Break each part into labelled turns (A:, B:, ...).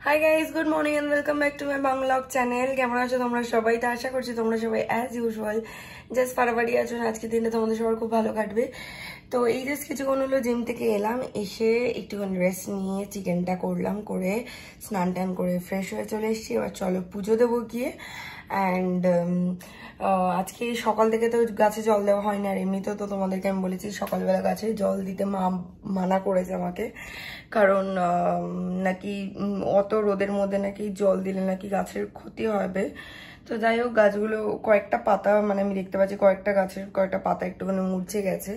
A: High guys, good morning and welcome back to my Bangla channel. কেমন আছো তোমরা সবাই? তো আশা করছি তোমরা সবাই অ্যাজ ইউজুয়াল জাস্ট ফারাবাড়ি আছো। আজকের দিনটা তোমাদের সবার খুব ভালো কাটবে। তো এই জাস্ট কিছুক্ষণ হলো জিম থেকে এলাম, এসে একটুখানি রেস্ট নিয়ে চিকেনটা করলাম, করে স্নান টান করে ফ্রেশ হয়ে চলে এসেছি। এবার চলো পুজো দেবো গিয়ে। অ্যান্ড আজকে সকাল থেকে তো গাছে জল দেওয়া হয়নি, আর এমনিতেও তো তোমাদেরকে আমি বলেছি সকালবেলা গাছে জল দিতে মানা করেছে আমাকে, কারণ নাকি অত রোদের মধ্যে নাকি জল দিলে নাকি গাছের ক্ষতি হবে। তো যাই হোক, গাছগুলো কয়েকটা পাতা, মানে আমি দেখতে পাচ্ছি কয়েকটা গাছের কয়েকটা পাতা একটুখানি মুরঝে গেছে।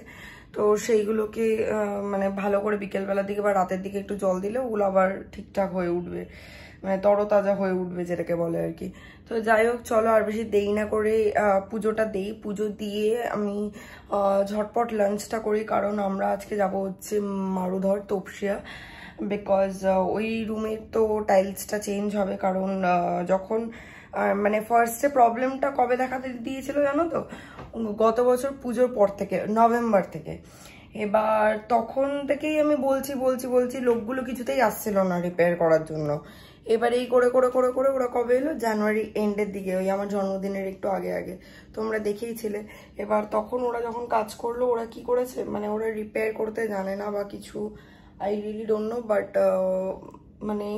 A: তো সেইগুলোকে মানে ভালো করে বিকেলবেলার দিকে বা রাতের দিকে একটু জল দিলে ওগুলো আবার ঠিকঠাক হয়ে উঠবে, মানে তরতাজা হয়ে উঠবে যেটাকে বলে আর কি। তো যাই হোক, চলো আর বেশি দেরি না করে পুজোটা দেই। পুজো দিয়ে আমি ঝটপট লাঞ্চটা করি, কারণ আমরা আজকে যাব হচ্ছে মারুধর তপসিয়া, বিকজ ওই রুমের তো টাইলসটা চেঞ্জ হবে। কারণ যখন মানে ফার্স্টে প্রবলেমটা কবে দেখা দিয়েছিল জানো তো? গত বছর পুজোর পর থেকে, নভেম্বর থেকে। এবার তখন থেকেই আমি বলছি লোকগুলো কিছুতেই আসছিল না রিপেয়ার করার জন্য। এবার এই করে করে করে করে ওরা কবে এলো? জানুয়ারি এন্ডের দিকে, ওই আমার জন্মদিনের একটু আগে আগে তোমরা দেখেইছিলে। এবার তখন ওরা যখন কাজ করলো, ওরা কি করেছে, মানে ওরা রিপেয়ার করতে জানে না বা কিছু, I really don't know, but মানে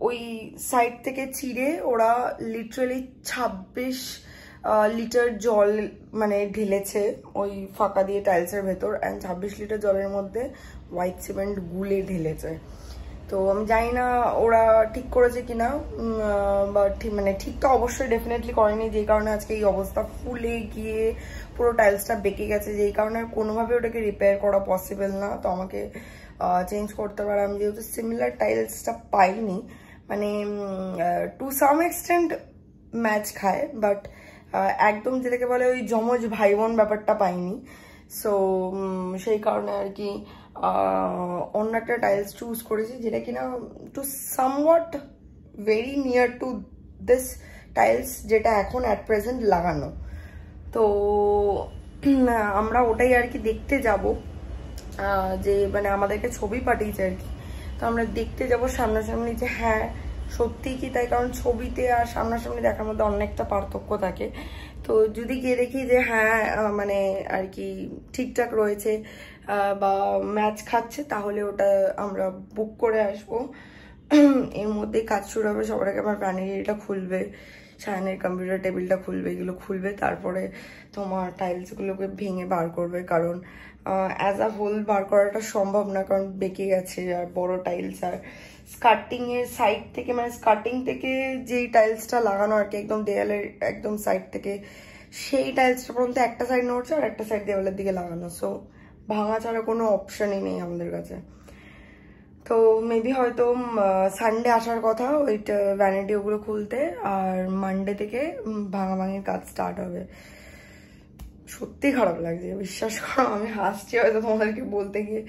A: ওই সাইড থেকে চিড়ে ওরা লিটারালি 26 লিটার জল মানে ঢেলেছে ওই ফাঁকা দিয়ে টাইলসের ভেতর, অ্যান্ড 26 লিটার জলের মধ্যে হোয়াইট সিমেন্ট গুলে ঢেলেছে। তো আমি জানি না ওরা ঠিক করেছে কিনা, বা মানে ঠিক তো অবশ্যই ডেফিনেটলি করেনি, যেই কারণে আজকে এই অবস্থা, ফুলে গিয়ে পুরো টাইলসটা বেঁকে গেছে, যেই কারণে কোনোভাবে ওটাকে রিপেয়ার করা পসিবল না। তো আমাকে চেঞ্জ করতে পারে। আমি যেহেতু সিমিলার টাইলসটা পাইনি, মানে টু সাম এক্সটেন্ট ম্যাচ খায়, বাট একদম যেটাকে বলে ওই যমজ ভাই বোন ব্যাপারটা পাইনি। সো সেই কারণে আর কি অন্য একটা টাইলস চুজ করেছি, যেটা কিনা to somewhat very near to this tiles যেটা এখন অ্যাট প্রেজেন্ট লাগানো। তো আমরা ওটাই আর কি দেখতে যাব, যে মানে আমাদেরকে ছবি পাঠিয়েছে আর কি। তো আমরা দেখতে যাব সামনাসামনি যে হ্যাঁ সত্যি কি তাই, কারণ ছবিতে আর সামনাসামনি দেখার মধ্যে অনেকটা পার্থক্য থাকে। তো যদি গিয়ে দেখি যে হ্যাঁ মানে আর কি ঠিকঠাক রয়েছে বা ম্যাচ খাচ্ছে, তাহলে ওটা আমরা বুক করে আসবো। এর মধ্যেই কাজ শুরু হবে। সবার আগে আমার ভ্যানিটিটা খুলবে, সায়নের কম্পিউটার টেবিলটা খুলবে, এগুলো খুলবে, তারপরে তোমার টাইলসগুলোকে ভেঙে বার করবে, কারণ অ্যাজ আ হোল বার করাটা সম্ভব না, কারণ বেঁকে গেছে আর বড় টাইলস। আর স্কার্টিং এর সাইড থেকে, মানে স্কার্টিং থেকে যেই টাইলসটা লাগানো আর কি একদম দেয়ালের একদম সাইড থেকে, সেই টাইলসটা পর্যন্ত একটা সাইড নড়ছে আর একটা সাইড দেওয়ালের দিকে লাগানো। সো ভাঙা ছাড়া কোনো অপশনই নেই আমাদের কাছে। তো মেবি হয়তো সানডে আসার কথা ওইটা ভ্যানিটি ওগুলো খুলতে, আর মানডে থেকে ভাঙাভাঙির কাজ স্টার্ট হবে। সত্যি খারাপ লাগছে, বিশ্বাস করো। আমি হাসছি হয়তো তোমাদেরকে বলতে গিয়ে,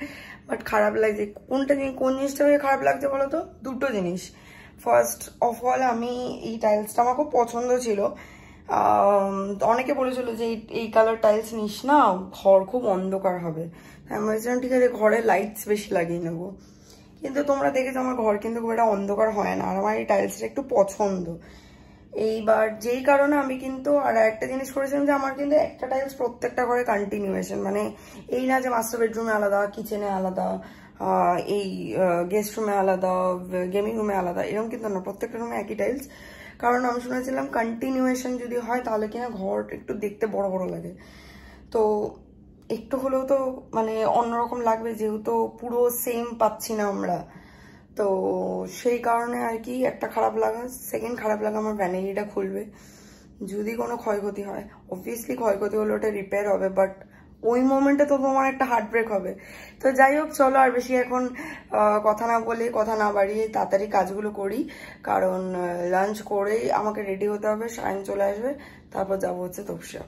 A: বাট খারাপ লাগছে। কোন জিনিসটা খারাপ লাগছে বলো তো? দুটো জিনিস। ফার্স্ট অফ অল, আমি এই টাইলসটা আমার খুব পছন্দ ছিল। অনেকে বলেছিল যে এই কালার টাইলস নিস না, ঘর খুব অন্ধকার হবে। আমি বলছিলাম ঠিক আছে, ঘরে লাইটস বেশি লাগিয়ে নেবো। কিন্তু তোমরা দেখেছো আমার ঘর কিন্তু খুব একটা অন্ধকার হয় না, আর আমার এই টাইলসটা একটু পছন্দ। এইবার যেই কারণে আমি কিন্তু আর একটা জিনিস করেছিলাম, যে আমার কিন্তু একটা টাইলস প্রত্যেকটা ঘরে কন্টিনিউয়েশন, মানে এই না যে মাস্টার বেডরুমে আলাদা, কিচেনে আলাদা, এই গেস্ট রুমে আলাদা, গেমিং রুমে আলাদা, এরকম কিন্তু না, প্রত্যেকটা রুমে একই টাইলস। কারণ আমি শুনেছিলাম কন্টিনিউয়েশন যদি হয় তাহলে কিনা ঘর একটু দেখতে বড় বড় লাগে। তো একটু হলেও তো মানে অন্যরকম লাগবে, যেহেতু পুরো সেম পাচ্ছি না আমরা। তো সেই কারণে আর কি একটা খারাপ লাগা। সেকেন্ড খারাপ লাগা, আমার ভ্যানিটিটা খুলবে, যদি কোনো ক্ষয়ক্ষতি হয়। অবভিয়াসলি ক্ষয়ক্ষতি হলে ওটা রিপেয়ার হবে, বাট ওই মোমেন্টে তো তোমার একটা হার্ট ব্রেক হবে। তো যাই হোক, চলো আর বেশি এখন কথা না বাড়িয়ে তাড়াতাড়ি কাজগুলো করি, কারণ লাঞ্চ করেই আমাকে রেডি হতে হবে, সায়ন চলে আসবে, তারপর যাবো হচ্ছে তপসিয়া।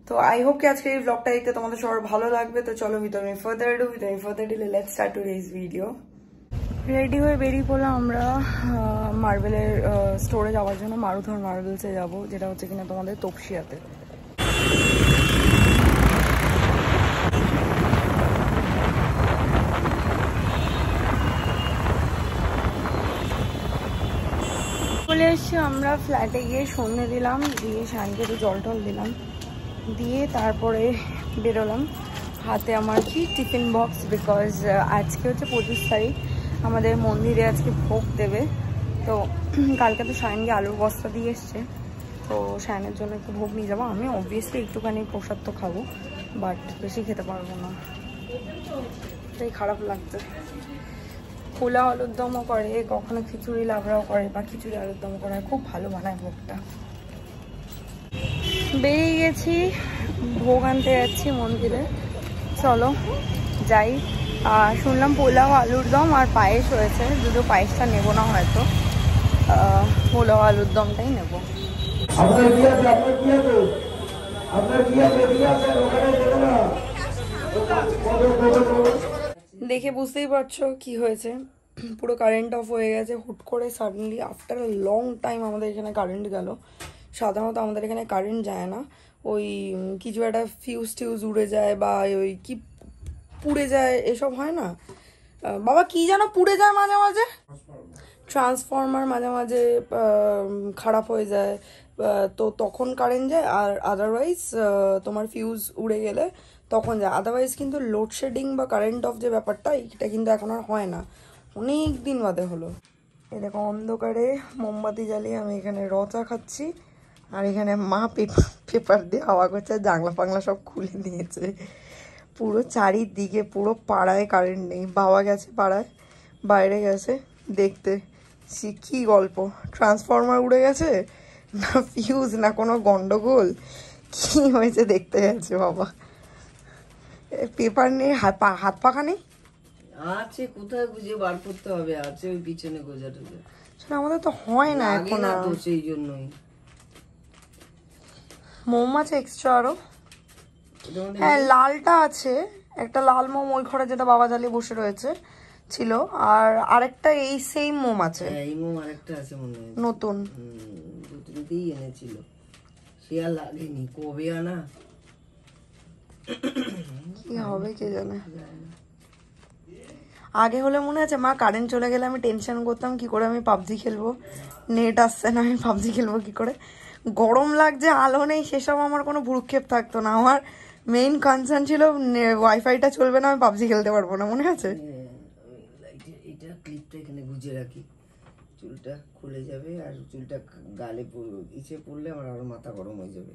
A: তো আই হোপ কি আজকে এই ব্লগটা দেখতে তোমাদের সবার ভালো লাগবে। তো চলো without further delay let's start today's video. Ready হয়ে বেরিয়ে পড়লাম আমরা মার্বেলের স্টোরে যাওয়ার জন্য, মারুধর মার্বেলসে যাব, যেটা হচ্ছে কিনা তোমাদের তপসিয়াতে। আমরা ফ্ল্যাটে গিয়ে সন্ধ্যে দিলাম, দিয়ে সানকে একটু জল টল দিলাম, দিয়ে তারপরে বেরোলাম। হাতে আমার কি টিফিন বক্স, বিকজ আজকে হচ্ছে 25 তারিখ, আমাদের মন্দিরে আজকে ভোগ দেবে। তো কালকে তো সায়নকে আলুর বস্তা দিয়ে এসছে, তো সায়নের জন্য একটু ভোগ নিয়ে যাবো। আমি অবভিয়াসলি একটুখানি প্রসাদ তো খাবো, বাট বেশি খেতে পারবো না, তাই খারাপ লাগছে। পোলাও আলুর দমও করে, কখনো খিচুড়ি লাবড়াও করে, বা খিচুড়ি আলুর দমও করে, খুব ভালো বানায় ভোগটা। বেরিয়ে গেছি, ভোগ আনতে যাচ্ছি মন্দিরে, চলো যাই। শুনলাম পোলাও আলুর দম আর পায়েস হয়েছে, যদিও পায়েসটা নেবো না, হয়তো পোলাও আলুর দমটাই নেবো। দেখে বুঝতেই পারছো কি হয়েছে, পুরো কারেন্ট অফ হয়ে গেছে হুট করে suddenly. After a long time আমাদের এখানে কারেন্ট গেল। সাধারণত আমাদের এখানে কারেন্ট যায় না, ওই কিছু একটা ফিউজ টিউজ উড়ে যায় বা ওই কি পুড়ে যায়, এসব হয় না বাবা, কি যেন পুড়ে যায় মাঝে মাঝে, ট্রান্সফর্মার মাঝে মাঝে খারাপ হয়ে যায়, তো তখন কারেন্ট যায়। আর আদারওয়াইজ তোমার ফিউজ উড়ে গেলে তখন যায়, আদারওয়াইজ কিন্তু লোডশেডিং বা কারেন্ট অফ যে ব্যাপারটা, এটা কিন্তু এখন আর হয় না, অনেক দিন বাদে হলো। এরকম অন্ধকারে মোমবাতি জ্বালিয়ে আমি এখানে রচা খাচ্ছি, আর এখানে মা পেপার দিয়ে হাওয়া করছে, জানলা ফাংলা সব খুলে দিয়েছে। পুরো চারিদিকে পুরো পাড়ায় কারেন্ট নেই, বাবা গেছে পাড়ায়, বাইরে গেছে দেখতে কি গল্প, ট্রান্সফর্মার উড়ে গেছে না ফিউজ না কোনো গন্ডগোল কি হয়েছে দেখতে গেছে বাবা। পেপার নেই, হাত পাখা নেই,
B: আছে কোথায় খুঁজে বার করতে হবে, আছে ওই পিছনে গোজাটা।
A: সেটা আমাদের তো হয় না এখন,
B: তো সেই জন্যই
A: মোম আছে এক্সট্রা আরো। হ্যাঁ লালটা আছে, একটা লাল মোম ওই ঘরে যেটা বাবা জ্বালিয়ে বসে রয়েছে ছিল, আর আরেকটা এই সেম মোম আছে,
B: এই মোম আরেকটা আছে মনে হয়
A: নতুন,
B: দুদিনতেই এনেছিল, সে আর লাগেনি, কবে আনা
A: কি হবে কে জানে। আগে হলে মনে আছে মা কারেন্ট চলে গেলে আমি টেনশন করতাম কি করে আমি পাবজি খেলবো, নেট আসছে না, আমি পাবজি খেলবো কি করে, গরম লাগছে আলো নেই, সেসব আমার কোনো ভ্রুক্ষেপ থাকতো না। আমার মেইন কনসার্ন ছিল ওয়াইফাইটা চলবে না, আমি পাবজি খেলতে পারবো না, মনে আছে।
B: এটা ক্লিপটা এখানে গুজে রাখি, চুলটা খুলে যাবে, আর চুলটা গালে ইচ্ছে পড়লে আমার আরো মাথা গরম হয়ে যাবে।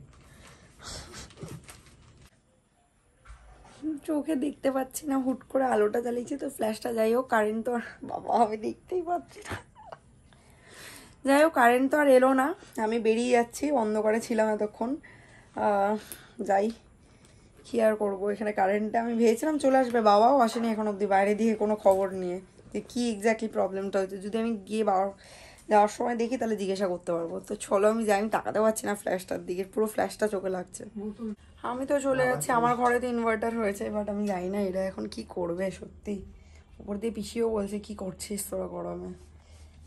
A: চোখে দেখতে পাচ্ছি না, হুট করে আলোটা জ্বালিয়েছি তো ফ্ল্যাশটা, যাই হোক কারেন্ট তো আর বাবা আমি দেখতেই পাচ্ছি না, যাই হোক কারেন্ট তো আর এলো না, আমি বেরিয়ে যাচ্ছি, অন্ধকারে ছিলাম এতক্ষণ, যাই কি আর করবো এখানে কারেন্টটা। আমি ভেবেছিলাম চলে আসবে, বাবাও আসেনি এখন অব্দি বাইরে দিয়ে কোনো খবর নিয়ে যে কী এক্স্যাক্টলি প্রবলেমটা হয়েছে, যদি আমি গিয়ে যাওয়ার সময় দেখি তাহলে জিজ্ঞাসা করতে পারবো। তো চলো আমি যাই, আমি তাকাতে পারছি না ফ্ল্যাশটার দিকে, পুরো ফ্ল্যাশটা চোখে লাগছে। আমি তো চলে যাচ্ছি, আমার ঘরে তো ইনভার্টার হয়েছে, বাট আমি জানি না এরা এখন কি করবে সত্যি। উপর দিয়ে পিসিও বলছে কি করছিস তোরা গরমে,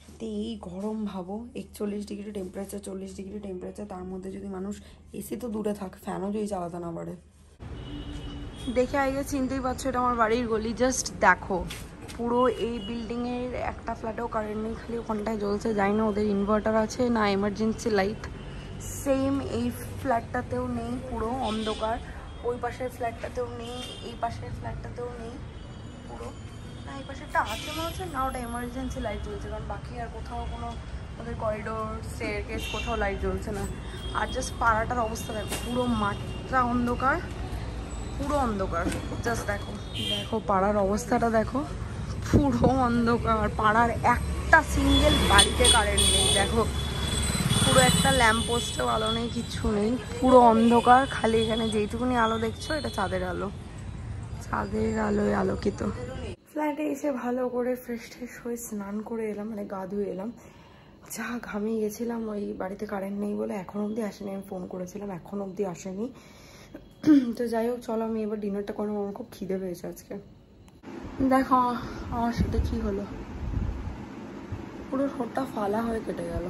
A: সত্যি এই গরম ভাবো, 41 ডিগ্রি টেম্পারেচার, 40 ডিগ্রি টেম্পারেচার, তার মধ্যে যদি মানুষ এসি তো দূরে থাক, ফ্যানও যদি চালাতে না পারে। দেখে আগে চিনতেই পারছো এটা আমার বাড়ির গলি, জাস্ট দেখো পুরো এই বিল্ডিংয়ের একটা ফ্ল্যাটেও কারেন্ট নেই, খালি ওখানটায় জ্বলছে, জানি না ওদের ইনভার্টার আছে না এমার্জেন্সি লাইট। সেম এই ফ্ল্যাটটাতেও নেই, পুরো অন্ধকার, ওই পাশের ফ্ল্যাটটাতেও নেই, এই পাশের ফ্ল্যাটটাতেও নেই পুরো, না এই পাশেরটা আছে মনে হচ্ছে, না ওটা এমার্জেন্সি লাইট জ্বলছে, কারণ বাকি আর কোথাও কোনো ওদের করিডোর স্টেয়ারকেস কোথাও লাইট জ্বলছে না। আর জাস্ট পাড়াটার অবস্থা দেখো, পুরো মাঠটা অন্ধকার, পুরো অন্ধকার, জাস্ট দেখো দেখো পাড়ার অবস্থাটা দেখো, পুরো অন্ধকার, পাড়ার একটা সিঙ্গেল বাড়িতে কারেন্ট নেই, দেখো পুরো একটা ল্যাম্প পোস্টেও আলো নেই, কিচ্ছু নেই, পুরো অন্ধকার, খালি এখানে যেইটুকুনি আলো দেখছো এটা চাঁদের আলো, চাঁদের আলোয় আলোকিত। ফ্ল্যাটে এসে ভালো করে ফ্রেশ ট্রেশ হয়ে স্নান করে এলাম, মানে গা ধুয়ে এলাম, যা ঘামিয়ে গেছিলাম, ওই বাড়িতে কারেন্ট নেই বলে এখন অবধি আসেনি, আমি ফোন করেছিলাম এখন অবধি আসেনি। তো যাই হোক চলো আমি এবার ডিনারটা করবো, আমার খুব খিদে পেয়েছে আজকে। দেখো আমার সাথে কি হলো, পুরো ঠোঁটটা ফালা হয়ে কেটে গেল,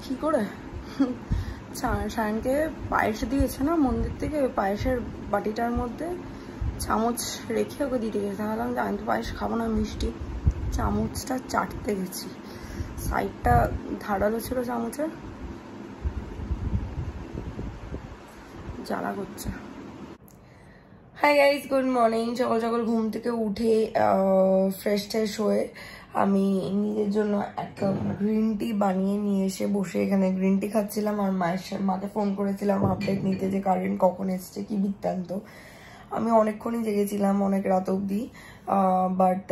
A: কি করে? সায়নকে পায়েস দিয়েছে না মন্দির থেকে, ওই পায়েসের বাটিটার মধ্যে চামচ রেখে ওকে দিতে গেছে, ভাবলাম যে আমি তো পায়েস খাবো না মিষ্টি, চামচটা চাটতে গেছি, সাইডটা ধারালো ছিল চামচের, জ্বালা করছে। High guys, good morning. সকাল সকাল ঘুম থেকে উঠে ফ্রেশ ট্রেশ হয়ে আমি নিজের জন্য এক কাপ গ্রিন টি বানিয়ে নিয়ে এসে বসে এখানে গ্রিন টি খাচ্ছিলাম। আর মাকে ফোন করেছিলাম আপডেট নিতে যে কারেন্ট কখন এসছে, কি বৃত্তান্ত। আমি অনেকক্ষণই জেগেছিলাম, অনেক রাত অবধি, বাট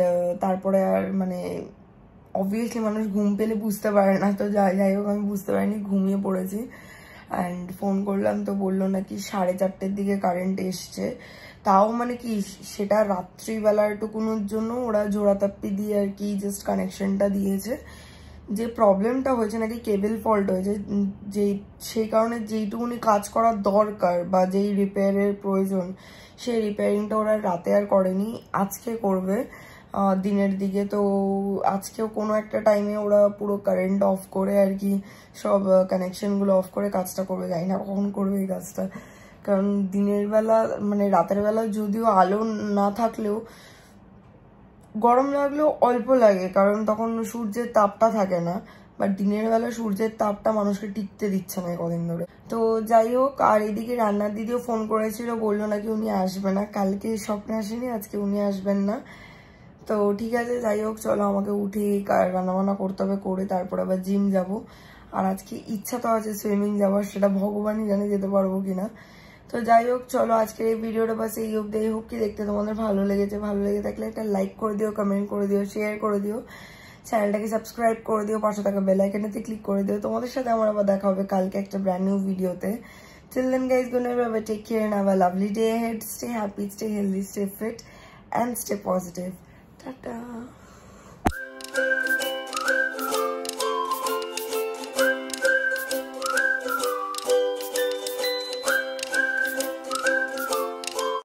A: তারপরে আর মানে অবভিয়াসলি মানুষ ঘুম পেলে বুঝতে পারে না, তো যাই হোক আমি বুঝতে পারিনি, ঘুমিয়ে পড়েছি। অ্যান্ড ফোন করলাম তো বললো নাকি 4:30-র দিকে কারেন্ট এসছে। তাও মানে কি সেটা রাত্রিবেলার টুকুনোর জন্য ওরা জোড়াতাপ্পি দিয়ে আর কি জাস্ট কানেকশনটা দিয়েছে। যে প্রবলেমটা হয়েছে নাকি কেবল ফল্ট হয়েছে, যে সেই কারণে যেইটুকুনি কাজ করার দরকার বা যেই রিপেয়ারের প্রয়োজন সেই রিপেয়ারিংটা ওরা রাতে আর করেনি, আজকে করবে দিনের দিকে। তো আজকেও কোনো একটা টাইমে ওরা পুরো কারেন্ট অফ করে আর কি সব কানেকশনগুলো অফ করে কাজটা করবে। জানি না কখন করবে এই কাজটা, কারণ দিনের বেলা মানে রাতের বেলা যদিও আলো না থাকলেও গরম লাগলেও অল্প লাগে, কারণ তখন সূর্যের তাপটা থাকে না। বাট দিনের বেলা সূর্যের তাপটা মানুষকে টিকতে দিচ্ছে না কদিন ধরে। তো যাই হোক, আর এদিকে রান্নার দিদিও ফোন করেছিল, বললো নাকি উনি আসবে না, কালকে স্বপ্নে আসেনি, আজকে উনি আসবেন না। তো ঠিক আছে, যাই হোক চলো, আমাকে উঠে রান্নাবান্না করতে হবে, করে তারপর আবার জিম যাব। আর আজকে ইচ্ছা তো আছে সুইমিং যাওয়ার, সেটা ভগবানই জানে যেতে পারবো কিনা। তো যাই হোক চলো, আজকের এই ভিডিওটা বাস এই অবধি। হোক কি দেখতে তোমাদের ভালো লেগেছে, ভালো লেগে থাকলে একটা লাইক করে দিও, কমেন্ট করে দিও, শেয়ার করে দিও, চ্যানেলটাকে সাবস্ক্রাইব করে দিও, পাশে থাকা বেল আইকনেতে ক্লিক করে দিও। তোমাদের সাথে আমার আবার দেখা হবে কালকে একটা ব্র্যান্ড নিউ ভিডিওতে। Till then guys, good night, bye, take care and have a lovely day ahead. Stay happy, stay healthy, stay fit and stay positive. Ta-ta.